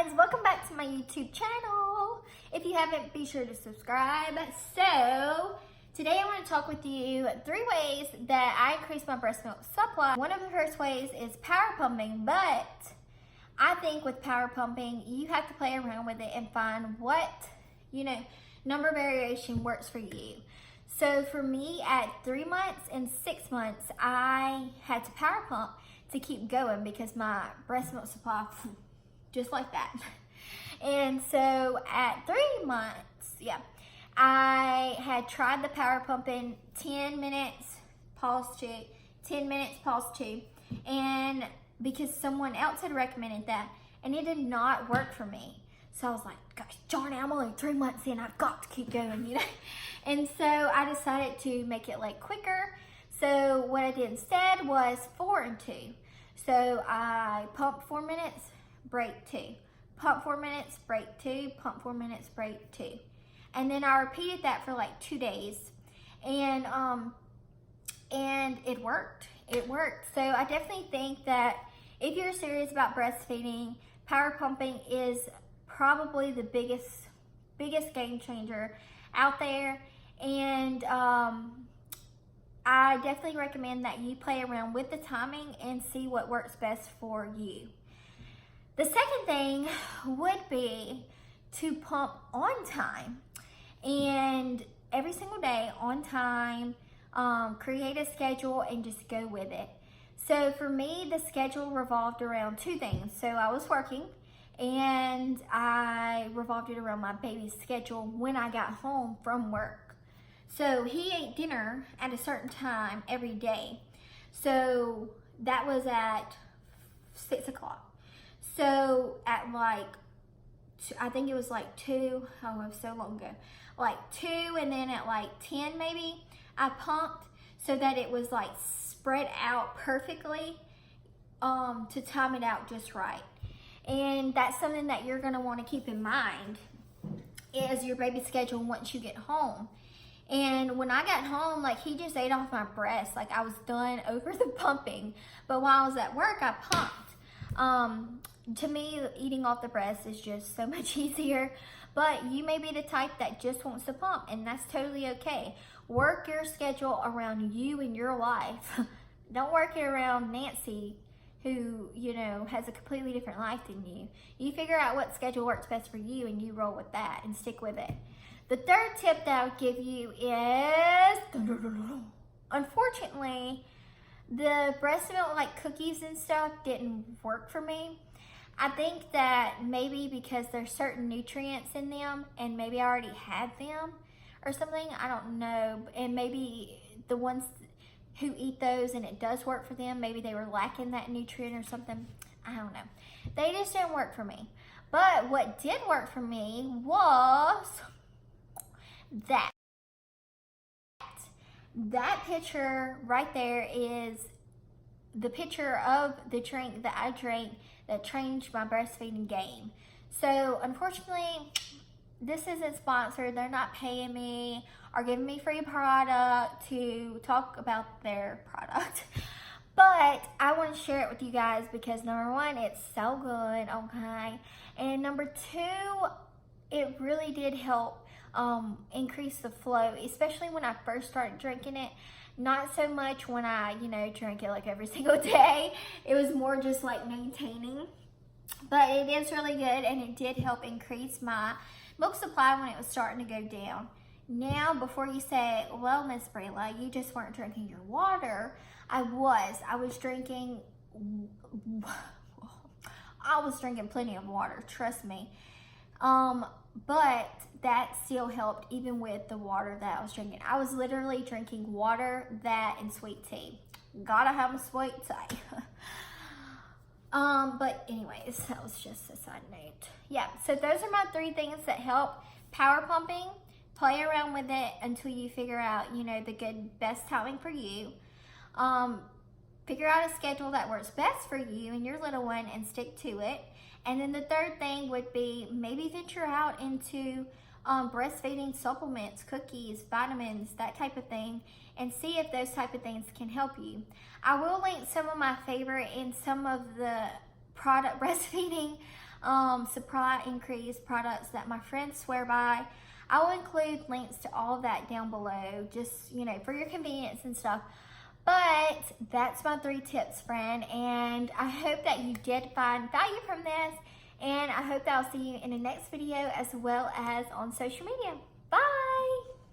friends, welcome back to my YouTube channel. If you haven't, be sure to subscribe. So today I want to talk with you 3 ways that I increase my breast milk supply. One of the first ways is power pumping, but I think with power pumping you have to play around with it and find what number variation works for you. So for me, at 3 months and 6 months, I had to power pump to keep going because my breast milk supply, just like that. And so at 3 months, I had tried the power pumping 10 minutes, pause 2, 10 minutes, pause 2, and because someone else had recommended that, and it did not work for me. So I was like, gosh darn it, I'm only 3 months in, I've got to keep going, And so I decided to make it like quicker. So what I did instead was 4 and 2. So I pumped 4 minutes, break 2. Pump 4 minutes, break 2. Pump 4 minutes, break 2. And then I repeated that for like 2 days. And it worked. It worked. So I definitely think that if you're serious about breastfeeding, power pumping is probably the biggest game changer out there. And I definitely recommend that you play around with the timing and see what works best for you. The second thing would be to pump on time, and every single day on time, create a schedule and just go with it. So for me, the schedule revolved around 2 things. So I was working, and I revolved it around my baby's schedule when I got home from work. So he ate dinner at a certain time every day. So that was at 6 o'clock. So at like, I think it was like 2, oh, it was so long ago. Like 2, and then at like 10 maybe, I pumped so that it was like spread out perfectly to time it out just right. And that's something that you're gonna wanna keep in mind is your baby schedule once you get home. And when I got home, like he just ate off my breast. Like I was done over the pumping. But while I was at work, I pumped. To me, eating off the breast is just so much easier. But you may be the type that just wants to pump, and that's totally okay. Work your schedule around you and your life. Don't work it around Nancy, who, has a completely different life than you. You figure out what schedule works best for you and you roll with that and stick with it. The third tip that I would give you is, unfortunately, the breast milk like cookies and stuff didn't work for me. I think that maybe because there's certain nutrients in them and maybe I already had them or something, I don't know. And maybe the ones who eat those and it does work for them, maybe they were lacking that nutrient or something. I don't know. They just didn't work for me. But what did work for me was that picture right there is the picture of the drink that I drank that changed my breastfeeding game. So unfortunately, this isn't sponsored. They're not paying me or giving me free product to talk about their product. But I want to share it with you guys because number 1, it's so good, okay? And number 2, it really did help increase the flow, especially when I first started drinking it. Not so much when I, drank it like every single day. It was more just like maintaining. But it is really good, and it did help increase my milk supply when it was starting to go down. Now, before you say, well, Miss Brayla, you just weren't drinking your water, I was drinking plenty of water, trust me. But that still helped even with the water that I was drinking. I was literally drinking water, that, and sweet tea. Gotta have a sweet tea. But anyways, that was just a side note. Yeah, so those are my 3 things that help. Power pumping, play around with it until you figure out, the best timing for you. Figure out a schedule that works best for you and your little one and stick to it. And then the third thing would be maybe venture out into breastfeeding supplements, cookies, vitamins, that type of thing, and see if those type of things can help you. I will link some of my favorite and some of the product breastfeeding supply increase products that my friends swear by. I will include links to all of that down below, just, you know, for your convenience and stuff. But that's my 3 tips, friend, and I hope that you did find value from this, and I hope that I'll see you in the next video as well as on social media.